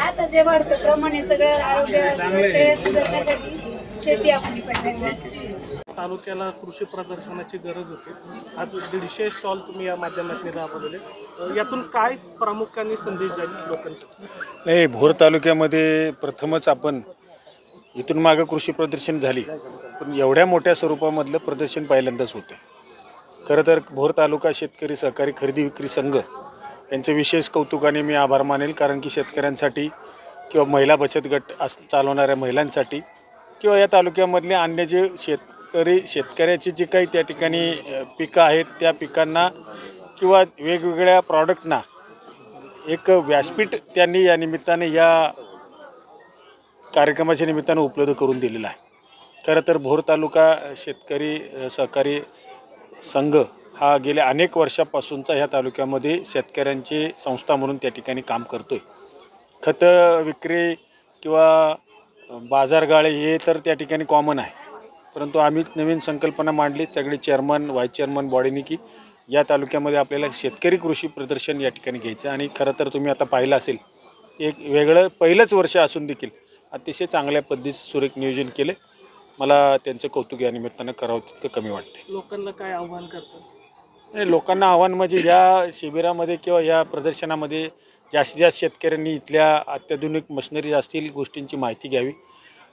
आता जे वाढतं प्रमाणे सगळं आरोग्य सुधारण्यासाठी शेती आपण तालुक्याला कृषी प्रदर्शनाची गरज होती। आज 150 स्टॉल तुम्ही या माध्यमातून राबवलेले, यातून काय प्रामुख्याने संदेश जाईल लोकांसाठी? नाही, भोर तालुक्यामध्ये प्रथमच आपण इथून मागे कृषी प्रदर्शन झाली, पण एवढ्या मोठ्या स्वरूपामधलं प्रदर्शन पहिल्यांदाच होते। खरं तर भोर तालुका शेतकरी सहकारी खरेदी विक्री संघ यांचे विशेष कौतुकाने मी आभार मानेल, कारण की शेतकऱ्यांसाठी किंवा महिला बचत गट चालवणाऱ्या महिलांसाठी किंवा या तालुक्यामधले अन्य जे शेतकऱ्याची जी काही त्या ठिकाणी पिकं आहेत त्या पिकांना किंवा वेगवेगळ्या प्रॉडक्टना एक व्यासपीठ त्यांनी या निमित्ताने या कार्यक्रमाच्या निमित्ताने उपलब्ध करून दिलेला आहे। खरं तर भोर तालुका शेतकरी सहकारी संघ हा गेल्या अनेक वर्षापासूनचा ह्या तालुक्यामध्ये शेतकऱ्यांची संस्था म्हणून त्या ठिकाणी काम करतोय। खत विक्री किंवा बाजारगाळे हे तर त्या ठिकाणी कॉमन आहे, परंतु आम्ही नवीन संकल्पना मांडली सगळे चेअरमन व्हाईस चेअरमन बॉडीने की या तालुक्यामध्ये आपल्याला शेतकरी कृषी प्रदर्शन या ठिकाणी घ्यायचं। आणि खरं तर तुम्ही आता पाहिलं असेल, एक वेगळं पहिलंच वर्ष असून देखील अतिशय चांगल्या पद्धतीचं सुरेख नियोजन केले। मला त्यांचं कौतुक या निमित्तानं करावं तितकं कमी वाटते। लोकांना काय आव्हान करतात? लोकांना आव्हान म्हणजे या शिबिरामध्ये किंवा या प्रदर्शनामध्ये जास्तीत जास्त शेतकऱ्यांनी इथल्या अत्याधुनिक मशिनरी असतील गोष्टींची माहिती घ्यावी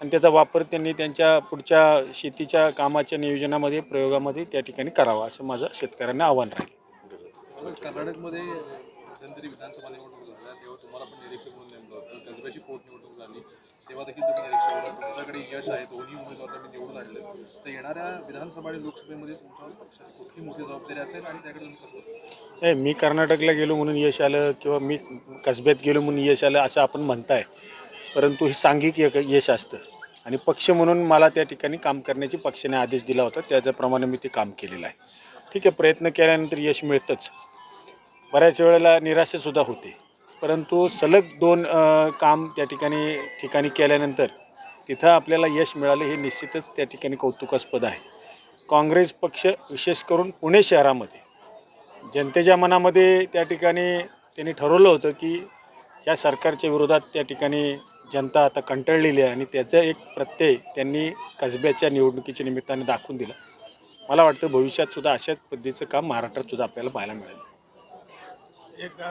आणि त्याचा वापर त्यांनी त्यांच्या पुढच्या शेतीच्या कामाच्या नियोजनामध्ये प्रयोगामध्ये त्या ठिकाणी करावा, असं माझं शेतकऱ्यांना आव्हान राहील। कर्नाटकमध्ये मध्यंतरी विधानसभा निवडणूक झाल्या तेव्हा तुम्हाला पण निरीक्षक म्हणून नेमलं होतं, कसब्याची पोटनिवडणूक झाली तेव्हा देखील तुम्ही निरीक्षक होता, तुमच्याकडे यश आहे, दोन्ही उमेदवार तुम्ही निवडून आणले, तर येणाऱ्या विधानसभा आणि लोकसभेमध्ये तुमच्यावर पक्षाची कुठली मोठी जबाबदारी असेल आणि त्याकडे तुम्ही कसं? नाही, मी कर्नाटकला गेलो म्हणून यश आलं किंवा मी कसब्यात गेलो म्हणून यश आलं असं आपण म्हणताय, परंतु हे सांघिक यश असतं आणि पक्ष म्हणून मला त्या ठिकाणी काम करण्याची पक्षाने आदेश दिला होता, त्याच्याप्रमाणे मी ते काम केलेलं आहे। ठीक आहे, प्रयत्न केल्यानंतर यश मिळतंच, बऱ्याच वेळेला निराशेसुद्धा होते, परंतु सलग 2 काम त्या ठिकाणी केल्यानंतर तिथं आपल्याला यश मिळालं हे निश्चितच त्या ठिकाणी कौतुकास्पद आहे। काँग्रेस पक्ष विशेष करून पुणे शहरामध्ये जनतेच्या मनामध्ये त्या ठिकाणी त्यांनी ठरवलं होतं की या सरकारच्या विरोधात त्या ठिकाणी जनता आता कंटाळलेली आहे आणि त्याचं एक प्रत्यय त्यांनी कसब्याच्या निवडणुकीच्या निमित्ताने दाखवून दिला। मला वाटतं भविष्यात सुद्धा अशाच पद्धतीचं काम महाराष्ट्रात सुद्धा आपल्याला पाहायला मिळेल। एक